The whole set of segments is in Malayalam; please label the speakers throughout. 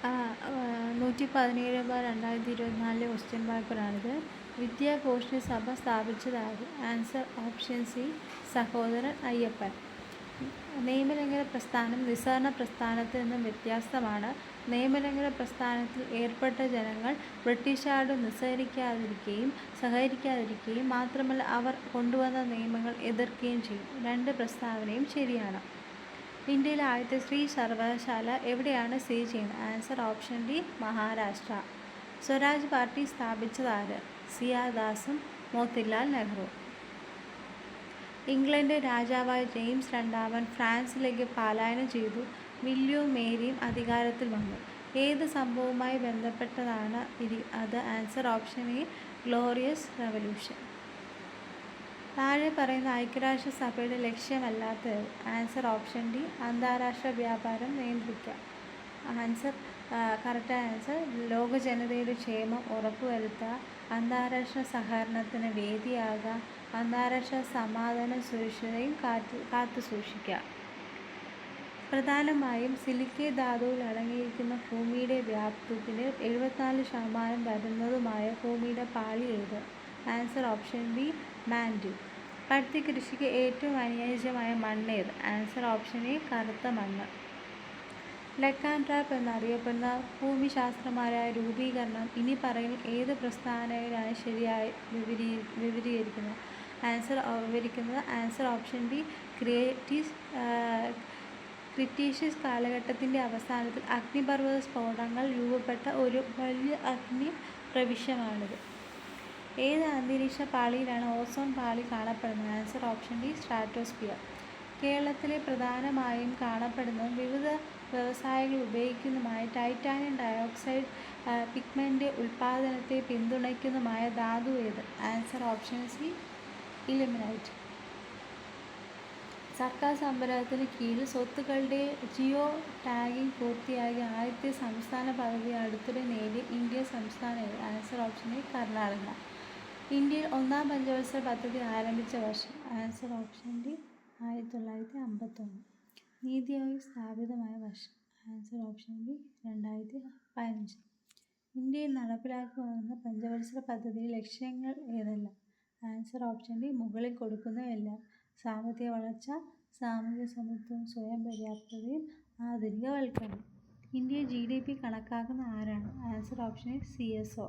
Speaker 1: 117/2024 ക്വസ്റ്റ്യൻ പേപ്പറാണിത്. വിദ്യാഭൂഷണ സഭ സ്ഥാപിച്ചതാര്? Answer option C, Sahodaran Ayyappan. നിയമലംഘന പ്രസ്ഥാനം നിസ്സഹകരണ പ്രസ്ഥാനത്തിൽ നിന്നും വ്യത്യസ്തമാണ്. നിയമലംഘന പ്രസ്ഥാനത്തിൽ ഏർപ്പെട്ട ജനങ്ങൾ ബ്രിട്ടീഷുകാരോട് സഹകരിക്കാതിരിക്കുകയും മാത്രമല്ല അവർ കൊണ്ടുവന്ന നിയമങ്ങൾ എതിർക്കുകയും ചെയ്യും. രണ്ട് പ്രസ്താവനയും ശരിയാണ്. ഇന്ത്യയിലെ ആദ്യത്തെ സ്ത്രീ സർവകലാശാല എവിടെയാണ് സ്ഥിതി ചെയ്യുന്നത്? Answer option D, Maharashtra. Swaraj party സ്ഥാപിച്ചതാര്? സിയാ ദാസും മോത്തിലാൽ നെഹ്റു. ഇംഗ്ലണ്ട് രാജാവായ ജെയിംസ് രണ്ടാമൻ ഫ്രാൻസിലേക്ക് പലായനം ചെയ്തു. വില്യവും മേരിയും അധികാരത്തിൽ വന്നു. ഏത് സംഭവവുമായി ബന്ധപ്പെട്ടതാണ് അത്? Answer option A, glorious revolution. താഴെ പറയുന്ന ഐക്യരാഷ്ട്രസഭയുടെ ലക്ഷ്യമല്ലാത്തത്? ആൻസർ ഓപ്ഷൻ ഡി, അന്താരാഷ്ട്ര വ്യാപാരം നിയന്ത്രിക്കുക. കറക്റ്റായ ആൻസർ ലോക ജനതയുടെ ക്ഷേമം ഉറപ്പുവരുത്തുക, അന്താരാഷ്ട്ര സഹകരണത്തിന് വേദിയാകുക, അന്താരാഷ്ട്ര സമാധാനവും സുരക്ഷിതയും കാത്തുസൂക്ഷിക്കുക. പ്രധാനമായും സിലിക്കേറ്റ് ധാതുവിൽ അടങ്ങിയിരിക്കുന്ന ഭൂമിയുടെ വ്യാപ്തത്തിന് 74% വരുന്നതുമായ ഭൂമിയുടെ പാളി ഏത്? Answer option B, mantle. പരുത്തി കൃഷിക്ക് ഏറ്റവും അനുയോജ്യമായ മണ്ണേത്? ആൻസർ ഓപ്ഷൻ എ, കറുത്ത മണ്ണ്. ഡെക്കാൻ ട്രാപ്പ് എന്നറിയപ്പെടുന്ന ഭൂമിശാസ്ത്രപരമായ രൂപീകരണം ഇനി പറയുന്ന ഏത് പ്രസ്താവനയിലാണ് ശരിയായി വിവരിക്കുന്നത്? ആൻസർ ഓപ്ഷൻ ബി, ക്രിട്ടീഷ്യസ് കാലഘട്ടത്തിൻ്റെ അവസാനത്തിൽ അഗ്നിപർവ്വത സ്ഫോടനങ്ങൾ രൂപപ്പെട്ട ഒരു വലിയ അഗ്നി പ്രവിശ്യമാണിത്. ഏത് അന്തരീക്ഷ പാളിയിലാണ് ഓസോൺ പാളി കാണപ്പെടുന്നത്? Answer option D, stratosphere. കേരളത്തിലെ പ്രധാനമായും കാണപ്പെടുന്നതും വിവിധ വ്യവസായങ്ങളിൽ ഉപയോഗിക്കുന്നതുമായ ടൈറ്റാനിയം ഡയോക്സൈഡ് പിഗ്മെൻ്റ് ഉൽപ്പാദനത്തെ പിന്തുണയ്ക്കുന്നതുമായ ധാതു ഏത്? Answer option C, ilmenite. സർക്കാർ സംരംഭത്തിന് കീഴിൽ സ്വത്തുക്കളുടെ ജിയോ ടാഗിംഗ് പൂർത്തിയാക്കിയ ആദ്യത്തെ സംസ്ഥാന പദവി അടുത്തിടെ നേടിയ ഇന്ത്യൻ സംസ്ഥാനം ഏത്? Answer option A, Karnataka. ഇന്ത്യയിൽ ഒന്നാം പഞ്ചവത്സര പദ്ധതി ആരംഭിച്ച വർഷം? Answer option D, 1951. NITI Aayog സ്ഥാപിതമായ വർഷം? Answer option B, 2015. ഇന്ത്യയിൽ നടപ്പിലാക്കുവാനുള്ള പഞ്ചവത്സര പദ്ധതിയുടെ ലക്ഷ്യങ്ങൾ ഏതെല്ലാം? ആൻസർ ഓപ്ഷൻ ഡി, മുകളിൽ കൊടുക്കുന്നവയെല്ലാം. സാമ്പത്തിക വളർച്ച, സാമൂഹിക സമത്വവും സ്വയം പര്യാപ്തതയും ആധുനികവൽക്കരണം. ഇന്ത്യയിൽ GDP കണക്കാക്കുന്ന ആരാണ്? Answer option A, CSO.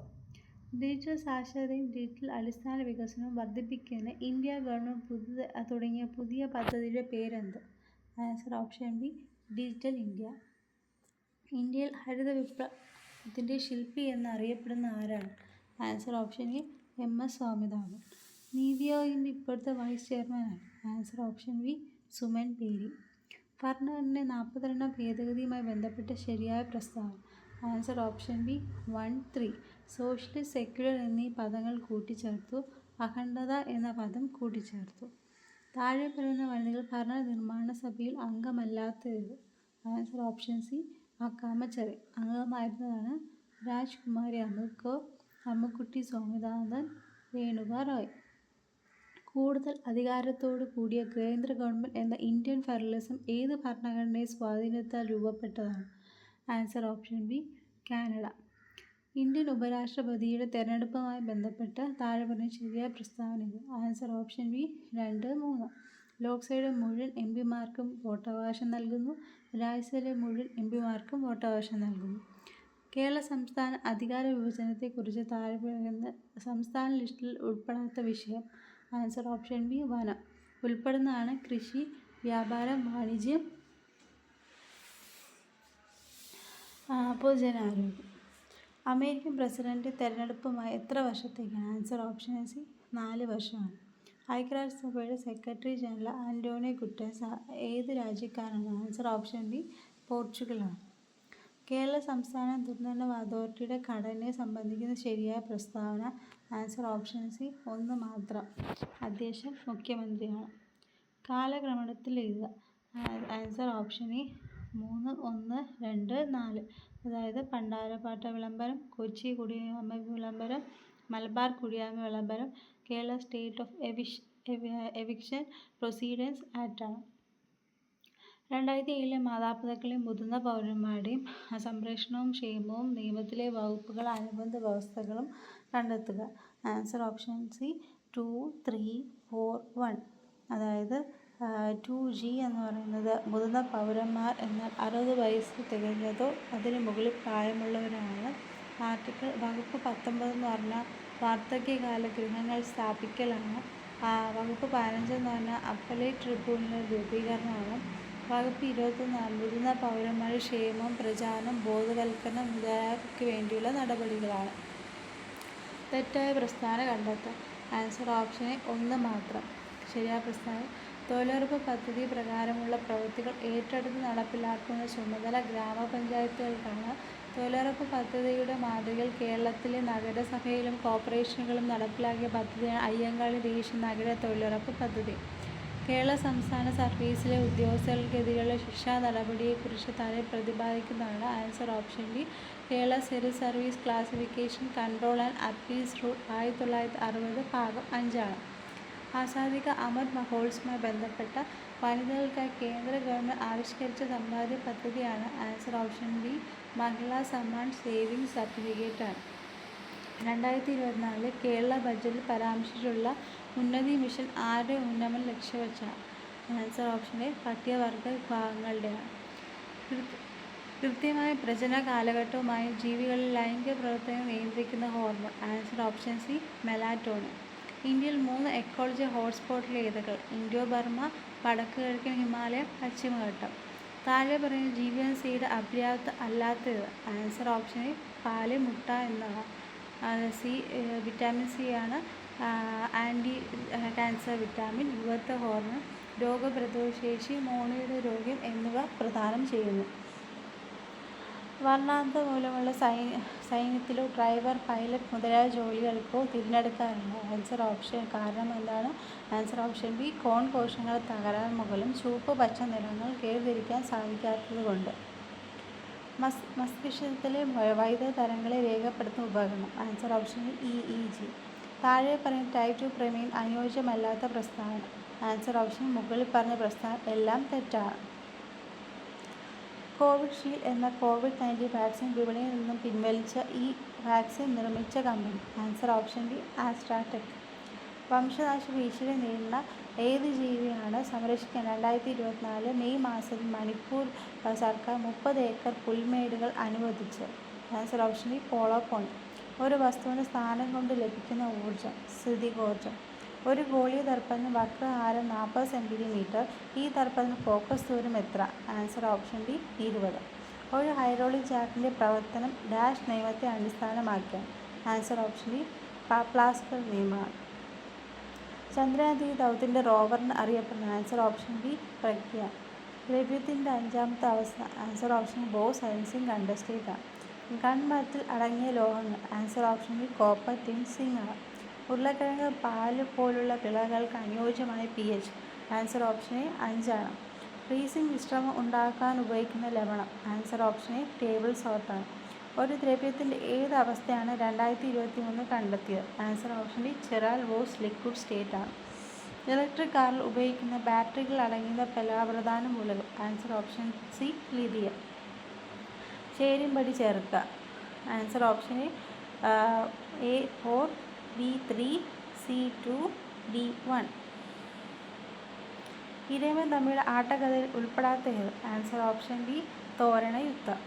Speaker 1: Digital സാക്ഷരതയും ഡിജിറ്റൽ അടിസ്ഥാന വികസനവും വർദ്ധിപ്പിക്കുന്നതിന് ഇന്ത്യ ഗവൺമെൻറ് തുടങ്ങിയ പുതിയ പദ്ധതിയുടെ പേരെന്ത്? Answer option B, digital India. ഇന്ത്യയിൽ ഹരിത വിപ്ലവത്തിൻ്റെ ശില്പി എന്നറിയപ്പെടുന്ന ആരാണ്? Answer option A, MS Swaminathan. NITI ആയോഗിൻ്റെ ഇപ്പോഴത്തെ വൈസ് ചെയർമാനാണ്? Answer option B, Suman Bery. ഭരണഘടനയുടെ 42ാം ഭേദഗതിയുമായി ബന്ധപ്പെട്ട ശരിയായ പ്രസ്താവന? Answer option B, 1, 3. Socialist, secular എന്നീ പദങ്ങൾ കൂട്ടിച്ചേർത്തു. അഖണ്ഡത എന്ന പദം കൂട്ടിച്ചേർത്തു. താഴെ പറയുന്ന വനിതകൾ ഭരണനിർമ്മാണ സഭയിൽ അംഗമല്ലാത്തത്? Answer option C, അക്കാമച്ചെറി. അംഗമായിരുന്നതാണ് രാജ്കുമാരി അമൃത് കൗർ, അമ്മുക്കുട്ടി സ്വാമിനാഥൻ, രേണുക റോയ്. കൂടുതൽ അധികാരത്തോടു കൂടിയ കേന്ദ്ര ഗവൺമെൻറ് എന്ന ഇന്ത്യൻ ഫെഡറലിസം ഏത് ഭരണഘടനയുടെ സ്വാധീനത്താൽ രൂപപ്പെട്ടതാണ്? Answer option B, Canada. Indian ഉപരാഷ്ട്രപതിയുടെ തെരഞ്ഞെടുപ്പുമായി ബന്ധപ്പെട്ട് താഴെ പറഞ്ഞ ശരിയായ പ്രസ്താവന ഇത്? Answer option B, 2, 3. ലോക്സഭയുടെ മുഴുവൻ MP-മാർക്കും വോട്ടവകാശം നൽകുന്നു. രാജ്യസഭയിലെ മുഴുവൻ MP-മാർക്കും വോട്ടവകാശം നൽകുന്നു. കേരള സംസ്ഥാന അധികാര വിഭജനത്തെക്കുറിച്ച് താഴെ പറയുന്ന സംസ്ഥാന ലിസ്റ്റിൽ ഉൾപ്പെടാത്ത വിഷയം? ആൻസർ ഓപ്ഷൻ ബി, വനം. ഉൾപ്പെടുന്നതാണ് കൃഷി, വ്യാപാരം, വാണിജ്യം, പൊതുജനാരോഗ്യം. അമേരിക്കൻ പ്രസിഡന്റ് തെരഞ്ഞെടുപ്പുമായി എത്ര വർഷത്തേക്കാണ്? ആൻസർ ഓപ്ഷൻ സി, 4 വർഷമാണ്. ഐക്യരാഷ്ട്രസഭയുടെ സെക്രട്ടറി ജനറൽ ആന്റോണിയോ ഗുട്ടറസ് ഏത് രാജ്യക്കാരനാണ്? ആൻസർ ഓപ്ഷൻ ബി, പോർച്ചുഗലാണ്. കേരള സംസ്ഥാന ദുരന്ത അതോറിറ്റിയുടെ ഘടനയെ സംബന്ധിക്കുന്ന ശരിയായ പ്രസ്താവന? ആൻസർ ഓപ്ഷൻ സി, 1 മാത്രം. അധ്യക്ഷൻ മുഖ്യമന്ത്രിയാണ്. കാലക്രമത്തിൽ എഴുതുക. Answer option A, 3, 1, 2, 4. അതായത് പണ്ടാരപ്പാട്ട വിളംബരം, കൊച്ചി കുടിയായ്മ വിളംബരം, മലബാർ കുടിയായ്മ വിളംബരം, Kerala state of eviction proceedings act ആണ്. 2007 മാതാപിതാക്കളെയും മുതിർന്ന പൗരന്മാരുടെയും സംരക്ഷണവും ക്ഷേമവും നിയമത്തിലെ വകുപ്പുകൾ അനുബന്ധ വ്യവസ്ഥകളും കണ്ടെത്തുക. Answer option C 2, 3, 4, 1. അതായത് 2G എന്ന് പറയുന്നത് മുതിർന്ന പൗരന്മാർ എന്നാൽ 60 വയസ്സ് തികഞ്ഞതോ അതിനു മുകളിൽ പ്രായമുള്ളവരാണ്. വകുപ്പ് 19 എന്ന് പറഞ്ഞാൽ വാർദ്ധക്യകാല ഗൃഹങ്ങൾ സ്ഥാപിക്കലാണ്. വകുപ്പ് 15 എന്ന് പറഞ്ഞാൽ അപ്പലേറ്റ് ട്രിബ്യൂണൽ രൂപീകരണമാണ്. വകുപ്പ് 21 മുതിർന്ന പൗരന്മാരുടെ ക്ഷേമം, പ്രചാരണം, ബോധവൽക്കരണം മുതലായവയ്ക്ക് വേണ്ടിയുള്ള നടപടികളാണ്. തെറ്റായ പ്രസ്താവന കണ്ടെത്തുക. ആൻസർ ഓപ്ഷൻ 1 മാത്രം. ശരിയായ പ്രസ്താവന: തൊഴിലുറപ്പ് പദ്ധതി പ്രകാരമുള്ള പ്രവൃത്തികൾ ഏറ്റെടുത്ത് നടപ്പിലാക്കുന്ന ചുമതല ഗ്രാമപഞ്ചായത്തുകൾക്കാണ്. തൊഴിലുറപ്പ് പദ്ധതിയുടെ മാതൃകയിൽ കേരളത്തിലെ നഗരസഭയിലും കോർപ്പറേഷനുകളും നടപ്പിലാക്കിയ പദ്ധതിയാണ് അയ്യങ്കാളി ദേശീയ നഗര തൊഴിലുറപ്പ് പദ്ധതി. കേരള സംസ്ഥാന സർവീസിലെ ഉദ്യോഗസ്ഥർക്കെതിരെയുള്ള ശിക്ഷാ നടപടിയെക്കുറിച്ച് താഴെ പ്രതിപാദിക്കുന്നതാണ്. Answer option B. Kerala civil service classification control and appeals rule 1960 ഭാഗം 5 ആണ്. ആസാദി കാ അമൃത് മഹോത്സവവുമായി ബന്ധപ്പെട്ട വനിതകൾക്കായി കേന്ദ്ര ഗവൺമെൻറ് ആവിഷ്കരിച്ച സമ്പാദ്യ പദ്ധതിയാണ്. Answer option B. Mahila Samman savings certificate ആണ്. 2024 കേരള ബജറ്റിൽ പരാമർശിച്ചിട്ടുള്ള ഉന്നതി മിഷൻ ആരുടെ ഉന്നമനം ലക്ഷ്യം വെച്ചാണ്? Answer option A. പട്ടികവർഗ വിഭാഗങ്ങളുടെയാണ്. കൃത്യമായ പ്രജനന കാലഘട്ടവുമായി ജീവികളിൽ ലൈംഗിക പ്രവർത്തനങ്ങൾ നിയന്ത്രിക്കുന്ന hormone. Answer option C. Melatonin. ഇന്ത്യയിൽ 3 എക്കോളജി ഹോട്ട്സ്പോട്ടുകൾ ഏതൊക്കെ? ഇൻഡോ ബർമ, വടക്ക് കിഴക്കൻ ഹിമാലയം, പശ്ചിമഘട്ടം. താഴെ പറയുന്ന ജീവജാലസീഡ് അപര്യാപ്ത അല്ലാത്തത്. Answer option A. പാല്, മുട്ട എന്നിവ. സി വിറ്റാമിൻ സി ആണ്. ആൻറ്റി ക്യാൻസർ വിറ്റാമിൻ, യുവത്വ ഹോർമോൺ, രോഗപ്രതിരോധശേഷി, മോണരോഗ്യം എന്നിവ പ്രദാനം ചെയ്യുന്നു. വർണ്ണാന്ധത മൂലമുള്ള സൈന്യത്തിലോ ഡ്രൈവർ, പൈലറ്റ് മുതലായ ജോലികൾക്കോ തിരഞ്ഞെടുക്കാറില്ല. ആൻസർ ഓപ്ഷൻ കാരണം എന്താണ്? Answer option B. കോൺ കോശങ്ങളുടെ തകരാർ മൂലം ചുവപ്പ്, പച്ച നിറങ്ങൾ വേർതിരിക്കാൻ സാധിക്കാത്തത് കൊണ്ട്. മസ്തിഷ്കത്തിലെ വൈദ്യുത തരംഗങ്ങളെ രേഖപ്പെടുത്തുന്ന ഉപകരണം. Answer option E. EEG. താഴെ പറയുന്ന ടൈപ്പ് 2 പ്രമേയം അനുയോജ്യമല്ലാത്ത പ്രസ്താവന. ആൻസർ ഓപ്ഷൻ മുകളിൽ പറഞ്ഞ പ്രസ്താവന എല്ലാം തെറ്റാണ്. കോവിഷീൽഡ് എന്ന COVID-19 വാക്സിൻ വിപണിയിൽ നിന്നും പിൻവലിച്ച ഈ വാക്സിൻ നിർമ്മിച്ച കമ്പനി. Answer option B. ആസ്ട്രാടെക്. വംശനാശ ഭീഷണി നേരിടുന്ന ഏത് ജീവിയാണ് സംരക്ഷിക്കാൻ 2024 മെയ് മാസത്തിൽ മണിപ്പൂർ സർക്കാർ 30 ഏക്കർ പുൽമേടുകൾ അനുവദിച്ചത്? Answer option B. പോളോ പോണി. ഒരു വസ്തുവിൻ്റെ സ്ഥാനം കൊണ്ട് ലഭിക്കുന്ന ഊർജം സ്ഥിതികോർജം. ഒരു ഗോളീയ ദർപ്പണത്തിന് വക്രആരം 40 സെന്റിമീറ്റർ. ഈ ദർപ്പണത്തിന് ഫോക്കസ് ദൂരം എത്ര? Answer option B. 20. ഒരു ഹൈഡ്രോളിക് ജാക്കിൻ്റെ പ്രവർത്തനം ഡാഷ് നിയമത്തെ അടിസ്ഥാനമാക്കിയാണ്? Answer option B. പ്ലാസ്കൽ നിയമമാണ്. ചന്ദ്രയാൻ-3 ദൗത്യത്തിൻ്റെ റോവറിന് അറിയപ്പെടുന്നത്? Answer option B. പ്രഗ്യ. ദ്രവ്യത്തിൻ്റെ 5ാമത്തെ അവസ്ഥ? ആൻസർ ഓപ്ഷൻ ബോസ് ഐൻസ്റ്റീൻ കണ്ടെത്തിയതാണ്. കൺമരത്തിൽ അടങ്ങിയ ലോഹങ്ങൾ? Answer option B. Copper, tin, zinc ആണ്. ഉരുളക്കിഴങ്ങ്, പാല് പോലുള്ള വിളകൾക്ക് അനുയോജ്യമായ pH? Answer option A. 5 ആണ്. ഫ്രീസിംഗ് വിശ്രമം ഉണ്ടാക്കാൻ ഉപയോഗിക്കുന്ന ലവണം? Answer option A. ടേബിൾ സോൾട്ടാണ്. ഒരു ദ്രവ്യത്തിൻ്റെ ഏത് അവസ്ഥയാണ് 2023 കണ്ടെത്തിയത്? Answer option B. ചിറാൽ-വോൾസ് ലിക്വിഡ് സ്റ്റേറ്റ് ആണ്. ഇലക്ട്രിക് കാറിൽ ഉപയോഗിക്കുന്ന ബാറ്ററികൾ അടങ്ങിയ പ്രധാന മൂലകം? Answer option C. ലിഥിയം. ചേരുംപടി ചേർക്കുക. Answer option A. A4, B3, C2, D1. Irayimman തമ്മിലുള്ള ആട്ടക്കഥയിൽ ഉൾപ്പെടാത്ത ഏത്? Answer option B. തോരണയുദ്ധം.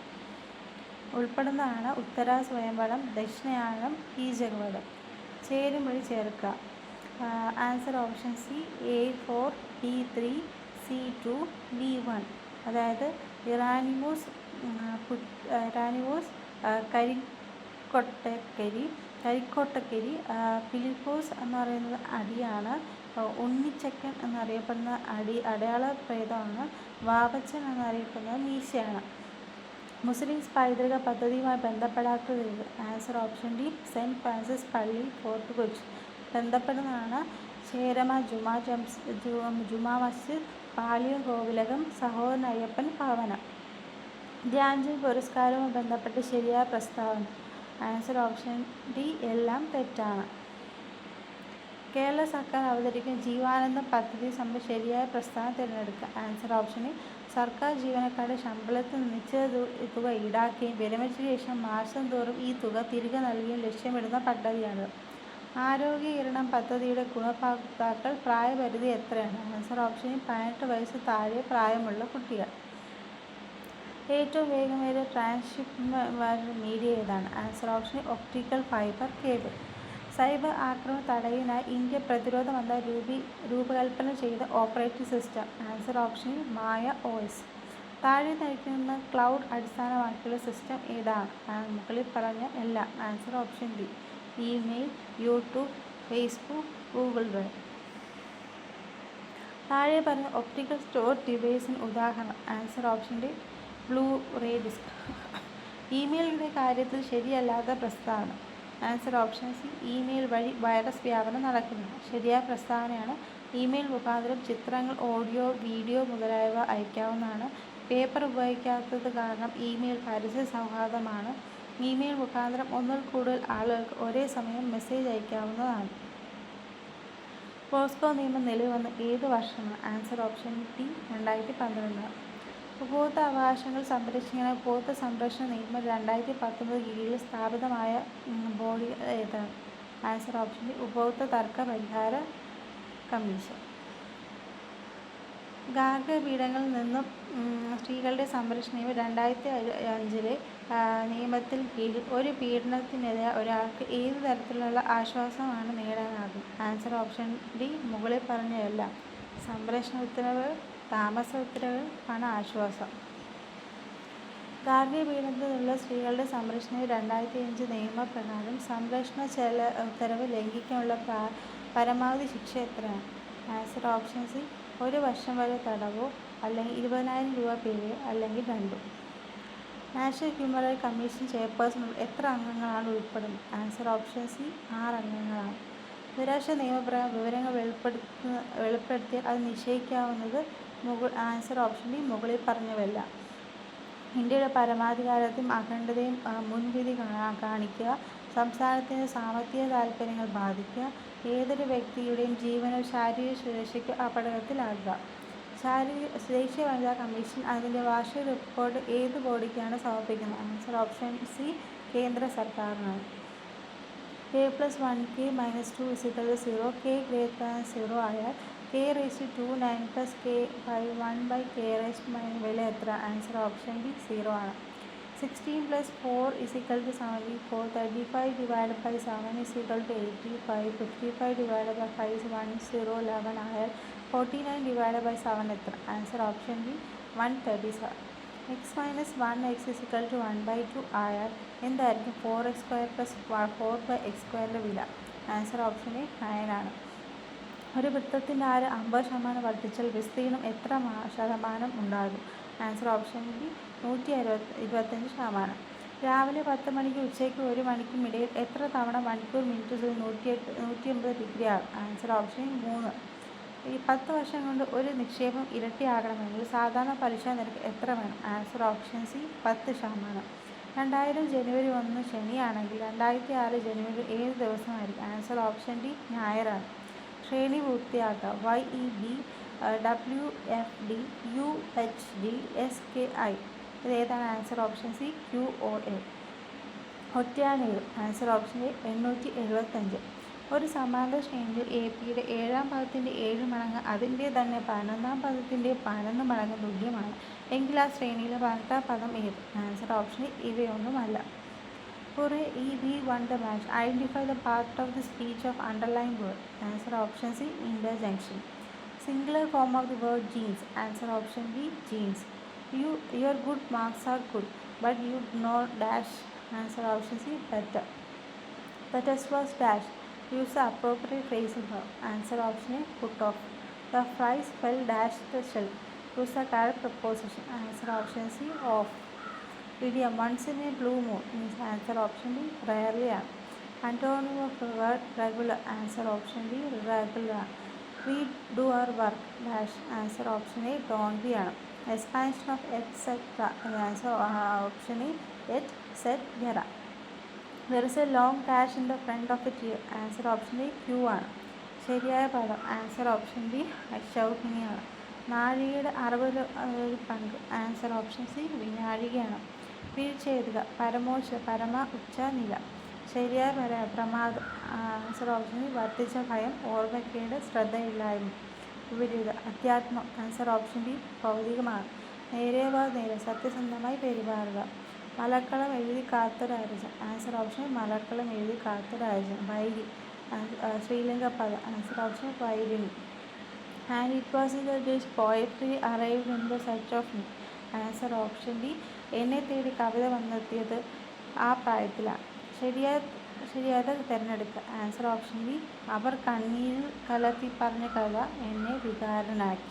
Speaker 1: ഉൾപ്പെടുന്നതാണ് ഉത്തര സ്വയംവരം, ദക്ഷിണയാനം, കീചകവധം. ചേരുംപടി ചേർക്കുക. Answer option C. A4, B3, C2, D1. അതായത് ഇറാനിമോസ് കരിക്കോട്ടക്കരി, ഫിലിപ്പോസ് എന്ന് പറയുന്നത് അടിയാണ്. ഉണ്ണിച്ചക്കൻ എന്നറിയപ്പെടുന്ന അടയാള പ്രേതമാണ്. വാവച്ചൻ എന്നറിയപ്പെടുന്നത് മീശയാണ്. മുസ്ലിംസ് പൈതൃക പദ്ധതിയുമായി ബന്ധപ്പെടാത്തത് ഏത്? Answer option D. Saint Francis പള്ളി, ഫോർട്ട് കൊച്ചി. ബന്ധപ്പെടുന്നതാണ് ചേരമ ജുമാ മസ്ജിദ്, പാളിയം കോവിലകം, സഹോദരൻ അയ്യപ്പൻ ഭവനം. ധ്യാൻചന്ദ് പുരസ്കാരവുമായി ബന്ധപ്പെട്ട് ശരിയായ പ്രസ്താവന? Answer option D. എല്ലാം തെറ്റാണ്. കേരള സർക്കാർ അവതരിപ്പിക്കുന്ന ജീവാനന്ദം പദ്ധതി സംബന്ധിച്ച് ശരിയായ പ്രസ്താവന തിരഞ്ഞെടുക്കുക. Answer option A. സർക്കാർ ജീവനക്കാരുടെ ശമ്പളത്തിൽ നിശ്ചിത തുക ഈടാക്കുകയും വിരമിച്ച ശേഷം മാസം തോറും ഈ തുക തിരികെ നൽകുകയും ലക്ഷ്യമിടുന്ന പദ്ധതിയാണ്. ആരോഗ്യ കിരണം പദ്ധതിയുടെ ഗുണഭോക്താക്കൾ പ്രായപരിധി എത്രയാണ്? ആൻസർ ഓപ്ഷൻ 18 വയസ്സ് താഴെ പ്രായമുള്ള കുട്ടികൾ. ഏറ്റവും വേഗമേറിയ ട്രാൻസ്മിറ്റർ മീഡിയ ഏതാണ്? Answer option optical fibre cable. Cyber ആക്രമണം തടയാനായി ഇന്ത്യ പ്രതിരോധ മന്ത്രാലയം രൂപകൽപ്പന ചെയ്ത ഓപ്പറേറ്റിംഗ് സിസ്റ്റം? ആൻസർ ഓപ്ഷൻ മായ OS. താഴെ നൽകുന്ന ക്ലൗഡ് അടിസ്ഥാനമാക്കിയുള്ള സിസ്റ്റം ഏതാണ്? മുകളിൽ പറഞ്ഞ എല്ലാം. Answer option D. Email, YouTube, Facebook, Google drive. താഴെ പറഞ്ഞ ഒപ്റ്റിക്കൽ സ്റ്റോർ ഡിവൈസിന് ഉദാഹരണം? Answer option D. Blu ray disc. ഇമെയിലിൻ്റെ കാര്യത്തിൽ ശരിയല്ലാത്ത പ്രസ്താവന? Answer option C. ഇമെയിൽ വഴി വൈറസ് വ്യാപനം നടക്കുന്നു. ശരിയായ പ്രസ്താവനയാണ് ഇമെയിൽ മുഖാന്തരം ചിത്രങ്ങൾ, ഓഡിയോ, വീഡിയോ മുതലായവ അയക്കാവുന്നതാണ്. പേപ്പർ ഉപയോഗിക്കാത്തത് കാരണം ഇമെയിൽ പരിസ്ഥിതി സൗഹാർദ്ദമാണ്. ഇമെയിൽ മുഖാന്തരം ഒന്നിൽ കൂടുതൽ ആളുകൾക്ക് ഒരേ സമയം മെസ്സേജ് അയക്കാവുന്നതാണ്. പോസ്കോ നിയമം നിലവിൽ വന്ന ഏത് വർഷമാണ്? Answer option D. 2012. ഉപഭോക്തൃ അവകാശങ്ങൾ സംരക്ഷിക്കുന്ന ഉപഭോക്തൃ സംരക്ഷണ നിയമം 2019 കീഴിൽ സ്ഥാപിതമായ ബോഡി ഏതാണ്? Answer option D. ഉപഭോക്തൃ തർക്ക പരിഹാര കമ്മീഷൻ. ഗാർഹിക പീഡനങ്ങളിൽ നിന്നും സ്ത്രീകളുടെ സംരക്ഷണ നിയമം 2005 നിയമത്തിൽ കീഴിൽ ഒരു പീഡനത്തിനെതിരെ ഒരാൾക്ക് ഏത് തരത്തിലുള്ള ആശ്വാസമാണ് നേടാനാകും? Answer option D. മുകളിൽ പറഞ്ഞ എല്ലാം. സംരക്ഷണ ഉത്തരവ്, താമസ ഉത്തരവ്, പണ ആശ്വാസം. ഗാർഹിക പീഡനത്തിൽ നിന്നുള്ള സ്ത്രീകളുടെ സംരക്ഷണ 2005 നിയമപ്രകാരം സംരക്ഷണ ഉത്തരവ് ലംഘിക്കാനുള്ള പരമാവധി ശിക്ഷ എത്രയാണ്? Answer option C. 1 വർഷം വരെ തടവോ അല്ലെങ്കിൽ 20,000 രൂപ പിഴയോ അല്ലെങ്കിൽ രണ്ടും. നാഷണൽ ഹ്യൂമൻ റൈറ്റ്സ് കമ്മീഷൻ ചെയർപേഴ്സണിൽ എത്ര അംഗങ്ങളാണ് ഉൾപ്പെടുന്നത്? Answer option C. 6 അംഗങ്ങളാണ്. നിരാശ നിയമപ്രകാരം വിവരങ്ങൾ വെളിപ്പെടുത്തിയാൽ അത് നിഷേധിക്കാവുന്നത്? Answer option D. മുകളിൽ പറഞ്ഞവയെല്ലാം. ഇന്ത്യയുടെ പരമാധികാരത്തെയും അഖണ്ഡതയും മുൻവിധി കാണിക്കുക. സംസ്ഥാനത്തിൻ്റെ സാമ്പത്തിക താൽപ്പര്യങ്ങൾ ബാധിക്കുക. ഏതൊരു വ്യക്തിയുടെയും ജീവനോ ശാരീരിക സുരക്ഷയ്ക്കോ അപകടത്തിലാകുക. ദേശീയ വനിതാ കമ്മീഷൻ അതിൻ്റെ വാർഷിക റിപ്പോർട്ട് ഏത് ബോഡിക്കാണ് സമർപ്പിക്കുന്നത്? Answer option C. കേന്ദ്ര സർക്കാരിനാണ്. k+1k - 2 = 0. k > 0 ആയാൽ k⁻²9 + k/1/k⁻⁻ വില എത്ര? Answer option D. 0 ആണ്. 16 + 4 = 74. 35 ÷ 7 = 85. 55 ÷ 5 1011 ആയാൽ 49 ÷ 7 എത്ര? Answer option D. 137. x - 1x = 1/2 ആയാൽ എന്തായിരിക്കും 4x² + 4/x² വില? ആൻസർ ഓപ്ഷൻ എ 9 ആണ്. ഒരു വൃത്തത്തിൻ്റെ ആരം 50% വർദ്ധിച്ചാൽ വിസ്തീർണം എത്ര ശതമാനം ഉണ്ടാകും? Answer option B. 125%. രാവിലെ 10 മണിക്കും ഉച്ചയ്ക്ക് 1 മണിക്കും ഇടയിൽ എത്ര തവണ മണിക്കൂർ മിനിറ്റ് 180 ഡിഗ്രി ആകും? Answer option 3. 10 വർഷം കൊണ്ട് ഒരു നിക്ഷേപം ഇരട്ടിയാകണമെങ്കിൽ സാധാരണ പലിശ നിരക്ക് എത്ര വേണം? Answer option C. 10%. 2000 ജനുവരി 1 ശനിയാണെങ്കിൽ 2006 ജനുവരി ഏത് ദിവസമായിരിക്കും? Answer option D. ഞായറാണ്. ശ്രേണി പൂർത്തിയാക്കുക. YEB, WFD, UHD, SKI. ഇത് ഏതാണ്? Answer option C. QOA. ഒറ്റയാനീർ. Answer option A 875. ഒരു സമാന്തര ശ്രേണിയിൽ AP-യുടെ 7-ാം പദത്തിൻ്റെ 7 മടങ്ങ് അതിൻ്റെ തന്നെ 11-ാം പദത്തിൻ്റെ 11 മടങ്ങ് തുല്യമാണ് എങ്കിൽ ആ ശ്രേണിയിലെ 18-ാം പദം ഏത്? ആൻസർ ഓപ്ഷൻ എ ഇവയൊന്നുമല്ല. Hooray, we won the match. Identify the part of the speech of underlying word. Answer option C. Interjunction. Singular form of the word jeans. Answer option B. Jeans. Your good marks are good, but you not dash. Answer option C. Better. The test was dash. Use the appropriate phrasal verb. Answer option A. Put off. The fries fell dash the shelf. Use the correct preposition. Answer option C. Off. Idiom once in a blue moon means answer option D. Rarely. Antonym of the word regular. Answer option D. Regular. We do our work dash. Answer option A. Don't be. Expansion of etc. Answer option A. etc. There is a long dash in the front of the tear. Answer option A. Q. ശരിയായ പദം ആൻസർ ഓപ്ഷൻ ബി. ക്ഷൗഹിണിയാണ്. നാഴികയുടെ 60 ഒരു പങ്ക്. ആൻസർ ഓപ്ഷൻ സി വിനാഴികയാണ്. വീഴ്ചയെഴുതുക. പരമ ഉച്ച നില. ശരിയായ പ്രമാദം. ആൻസർ ഓപ്ഷൻ സി വർദ്ധിച്ച ഭയം, ഓർമ്മക്കേട്, ശ്രദ്ധയില്ലായ്മ. വിപരീതം. അധ്യാത്മം. ആൻസർ ഓപ്ഷൻ ബി ഭൗതികമാണ്. നേരെ സത്യസന്ധമായി പെരുമാറുക. മലക്കളം എഴുതി കാത്തൊരർജുൻ. ആൻസർ ഓപ്ഷൻ മലക്കളം എഴുതി കാത്തൊരർജുൻ. വൈരി. ശ്രീലങ്ക പദം. ആൻസർ ഓപ്ഷൻ വൈരിണി. And it was in the days poetry arrived in the search of me. Answer option B എന്നെ തേടി കവിത വന്നെത്തിയത് ആ പ്രായത്തിലാണ്. ശരിയായത് തിരഞ്ഞെടുക്കുക. ആൻസർ ഓപ്ഷൻ ബി അവർ കണ്ണീരിൽ കലർത്തി പറഞ്ഞ കഥ എന്നെ വികാരനാക്കി.